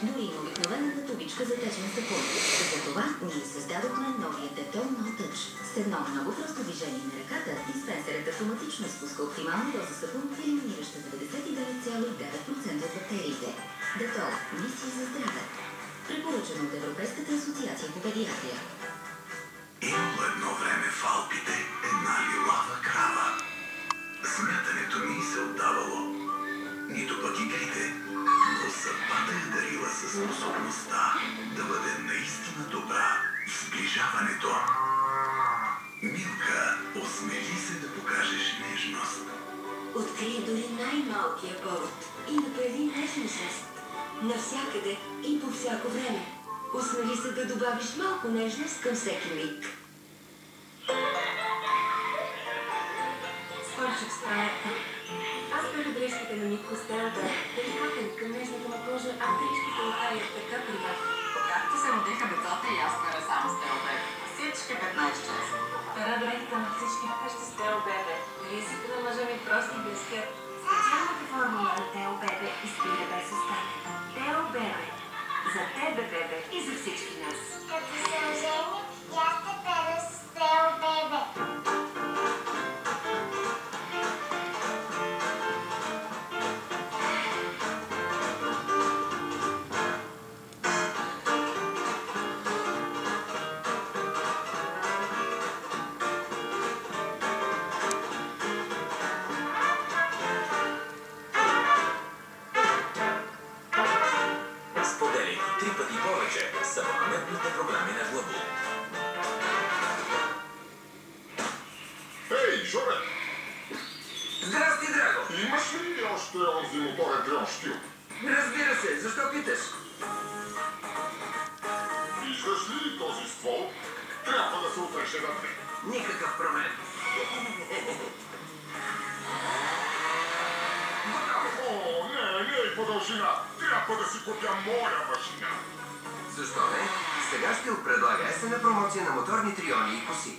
дори и обикновената тубичка за течен сапун. Затова ние създадохме новия Dettol No Touch. С едно много просто движение на ръката, диспенсерът автоматично изпуска оптимална доза сапун, елиминираща 99,9% от бактериите. Dettol – мисия за здраве. Препоръчано от Европейската асоциация по педиатрия. Имало едно време в Алпите една лилава крава. Смятането ни се отдавало. Нито пък игрите, но съдбата е дарила със способността да бъде наистина добра в сближаването. Милка, осмели се да покажеш нежност. Открий дори най-малкия повод и направи нежна жест. Навсякъде и по всяко време. Осмели се да добавиш малко нежност към всеки миг. Свърших с проекта. Аз бях дрежките на Митко Стелата, деликатен към нежната му кожа, а дрежките оставят така приятно. Както се родиха децата и аз пера само с Телбебе. Всички 15 часа. Пера дрехите на всички вкъщи с Телбебе. Ризите на мъжа ми прости блестят. Специалната формула на Телбебе изпира без остатък. Телбебе. За тебе, бебе, и за всички нас. Като се ожени, я ще пера с Телбебе. Споделяйки 3 пъти повече с абонаментните програми на Главу. Ей, Жоре! Здрасти, Драго! Имаш ли още онзи моторен трион штил? Разбира се, защо питаш? Виждаш ли този ствол? Трябва да се отреше на две. Никакъв проблем. О, не, по дължина. Трябва да си купя моя машина. Защо не? Сега ще предлага есенна промоция на моторни триони и коси.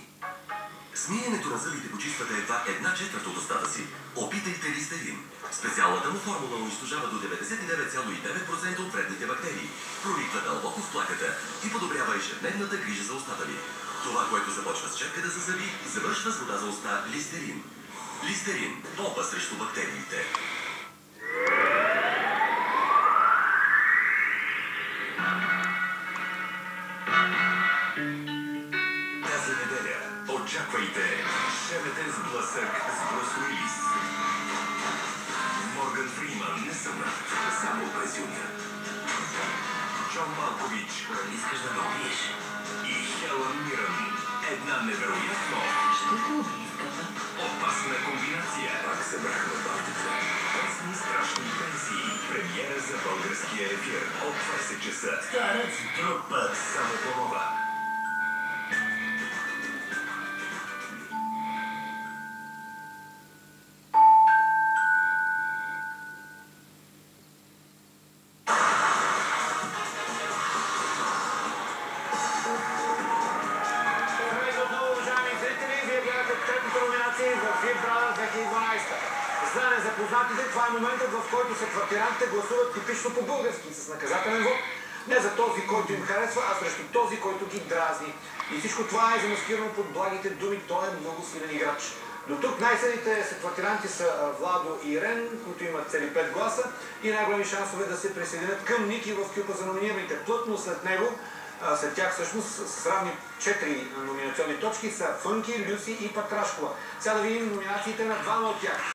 Смиенето на зъбите почиствате едва 1/4 от устата си. Опитайте Листерин. Специалната му формула унищожава до 99,9% от вредните бактерии. Прониква дълбоко в плаката и подобрява ежедневната грижа за устата ви. Това, което започва с четката за зъби, завършва с вода за уста Листерин. Листерин – помпа срещу бактериите. Тази неделя очаквайте шеметен сблъсък с Брус Уилис. Морган Фриман не съмнат, само пенсионер. Джон Малкович, искаш да ме убиеш? И Хелън Мирън. Една невероятно опасна комбинация. Пак се брах на партите. Песни, страшни пенсии. Премиера за българския ефир от 20 часа. Старец друг път. Само по нова. За незапознатите, това е моментът, в който квартирантите гласуват типично по-български, с наказателен вот. Не за този, който им харесва, а срещу този, който ги дразни. И всичко това е замаскирано под благите думи. Той е много силен играч. До тук най-съдите квартиранти са Владо и Ирен, които имат цели 5 гласа и най-големи шансове да се присъединят към Ники в кюпа за номинираните. Плътно след него, след тях всъщност с равни 4 номинационни точки са Фънки, Люси и Патрашкова. Сега да видим номинациите на двама от тях.